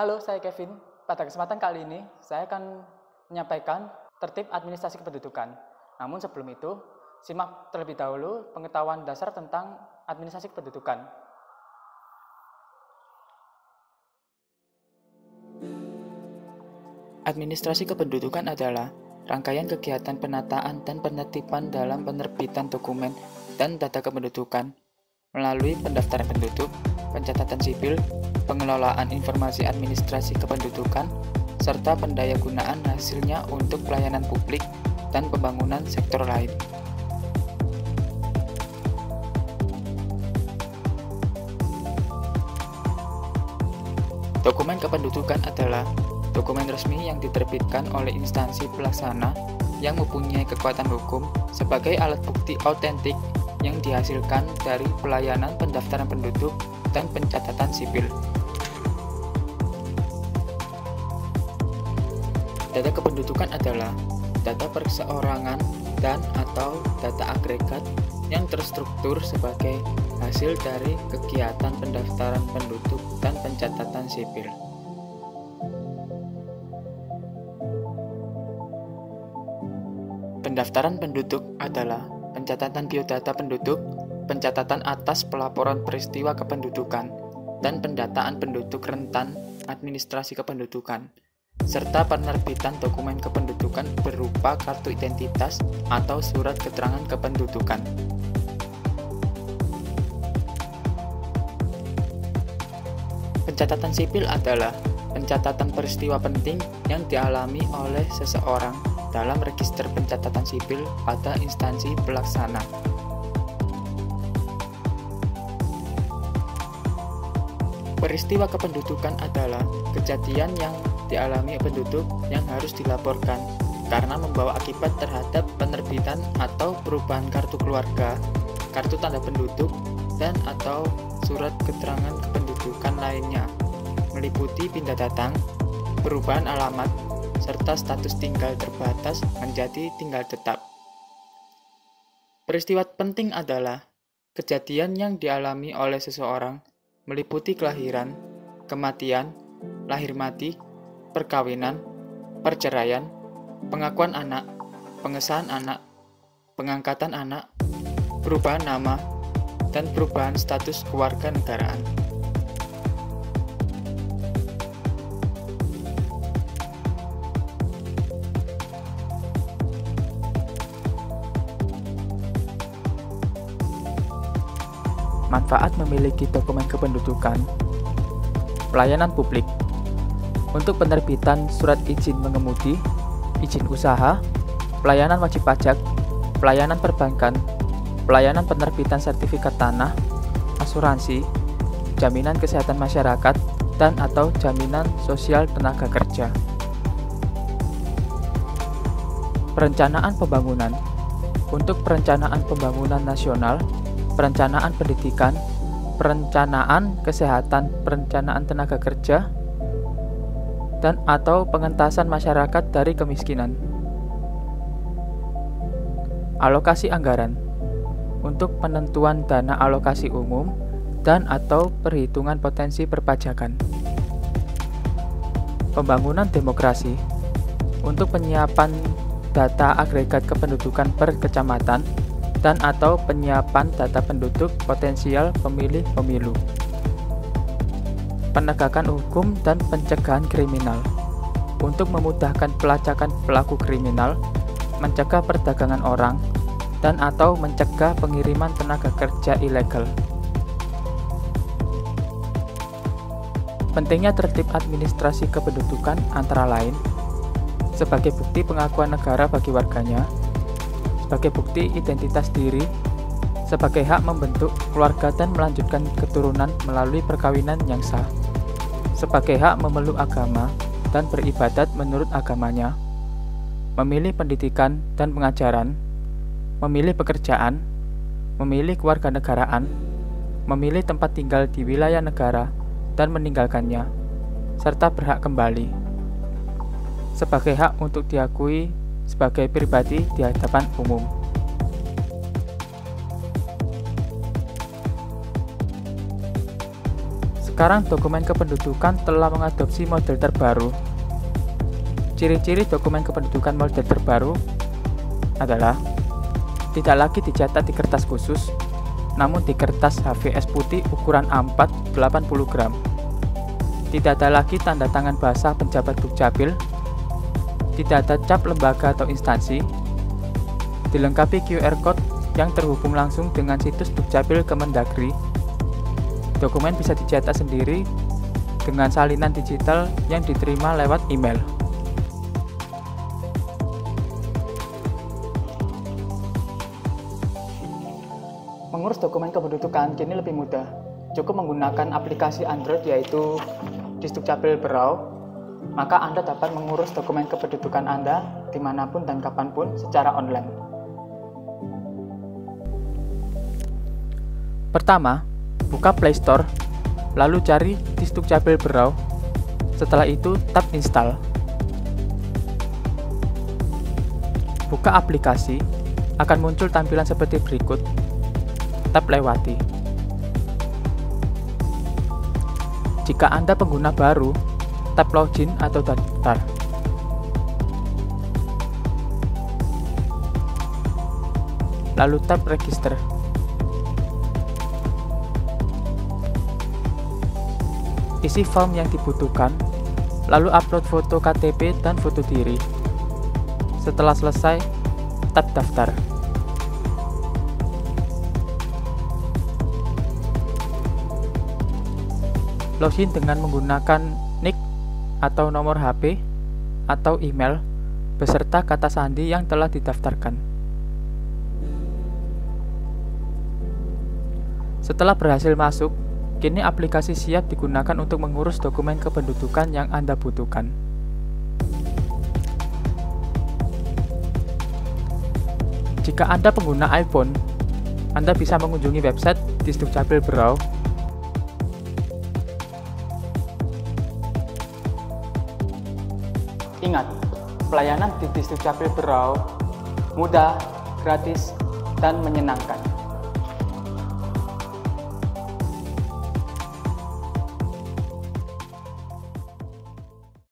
Halo, saya Kevin. Pada kesempatan kali ini, saya akan menyampaikan tertib administrasi kependudukan. Namun sebelum itu, simak terlebih dahulu pengetahuan dasar tentang administrasi kependudukan. Administrasi kependudukan adalah rangkaian kegiatan penataan dan penertiban dalam penerbitan dokumen dan data kependudukan melalui pendaftaran penduduk, pencatatan sipil, pengelolaan informasi administrasi kependudukan, serta pendayagunaan hasilnya untuk pelayanan publik dan pembangunan sektor lain. Dokumen kependudukan adalah dokumen resmi yang diterbitkan oleh instansi pelaksana yang mempunyai kekuatan hukum sebagai alat bukti autentik yang dihasilkan dari pelayanan pendaftaran penduduk dan pencatatan sipil. Data kependudukan adalah data perseorangan dan/atau data agregat yang terstruktur sebagai hasil dari kegiatan pendaftaran penduduk dan pencatatan sipil. Pendaftaran penduduk adalah pencatatan biodata penduduk, pencatatan atas pelaporan peristiwa kependudukan, dan pendataan penduduk rentan administrasi kependudukan, serta penerbitan dokumen kependudukan berupa kartu identitas atau surat keterangan kependudukan. Pencatatan sipil adalah pencatatan peristiwa penting yang dialami oleh seseorang dalam register pencatatan sipil pada instansi pelaksana. Peristiwa kependudukan adalah kejadian yang dialami penduduk yang harus dilaporkan karena membawa akibat terhadap penerbitan atau perubahan kartu keluarga, kartu tanda penduduk, dan/atau surat keterangan kependudukan lainnya, meliputi pindah datang, perubahan alamat, serta status tinggal terbatas menjadi tinggal tetap. Peristiwa penting adalah kejadian yang dialami oleh seseorang, meliputi kelahiran, kematian, lahir mati, perkawinan, perceraian, pengakuan anak, pengesahan anak, pengangkatan anak, perubahan nama, dan perubahan status kewarganegaraan. Manfaat memiliki dokumen kependudukan. Pelayanan publik. Untuk penerbitan surat izin mengemudi, izin usaha, pelayanan wajib pajak, pelayanan perbankan, pelayanan penerbitan sertifikat tanah, asuransi, jaminan kesehatan masyarakat, dan/atau jaminan sosial tenaga kerja. Perencanaan pembangunan. Untuk perencanaan pembangunan nasional, perencanaan pendidikan, perencanaan kesehatan, perencanaan tenaga kerja, dan/atau pengentasan masyarakat dari kemiskinan. Alokasi anggaran. Untuk penentuan dana alokasi umum dan/atau perhitungan potensi perpajakan. Pembangunan demokrasi. Untuk penyiapan data agregat kependudukan per kecamatan dan/atau penyiapan data penduduk potensial pemilih pemilu. Penegakan hukum dan pencegahan kriminal. Untuk memudahkan pelacakan pelaku kriminal, mencegah perdagangan orang, dan/atau mencegah pengiriman tenaga kerja ilegal. Pentingnya tertib administrasi kependudukan antara lain sebagai bukti pengakuan negara bagi warganya, sebagai bukti identitas diri, sebagai hak membentuk keluarga dan melanjutkan keturunan melalui perkawinan yang sah, sebagai hak memeluk agama dan beribadat menurut agamanya, memilih pendidikan dan pengajaran, memilih pekerjaan, memilih kewarganegaraan, memilih tempat tinggal di wilayah negara dan meninggalkannya, serta berhak kembali, sebagai hak untuk diakui sebagai pribadi di hadapan umum. Sekarang dokumen kependudukan telah mengadopsi model terbaru. Ciri-ciri dokumen kependudukan model terbaru adalah tidak lagi dicetak di kertas khusus, namun di kertas HVS putih ukuran A4 80 gram. Tidak ada lagi tanda tangan basah penjabat Dukcapil, tidak ada cap lembaga atau instansi, dilengkapi QR Code yang terhubung langsung dengan situs Dukcapil Kemendagri. Dokumen bisa dicetak sendiri dengan salinan digital yang diterima lewat email. Mengurus dokumen kependudukan kini lebih mudah. Cukup menggunakan aplikasi Android yaitu Disdukcapil Berau, maka Anda dapat mengurus dokumen kependudukan Anda dimanapun dan kapanpun secara online. Pertama, buka Play Store, lalu cari Disdukcapil Berau. Setelah itu, tap Install. Buka aplikasi, akan muncul tampilan seperti berikut. Tap Lewati. Jika Anda pengguna baru, tap Login atau daftar. Lalu tap Register. Isi form yang dibutuhkan, lalu upload foto KTP dan foto diri. Setelah selesai, tap Daftar. Login dengan menggunakan nick atau nomor HP atau email beserta kata sandi yang telah didaftarkan. Setelah berhasil masuk, kini aplikasi siap digunakan untuk mengurus dokumen kependudukan yang Anda butuhkan. Jika Anda pengguna iPhone, Anda bisa mengunjungi website Disdukcapil Berau. Ingat, pelayanan di Disdukcapil Berau mudah, gratis, dan menyenangkan.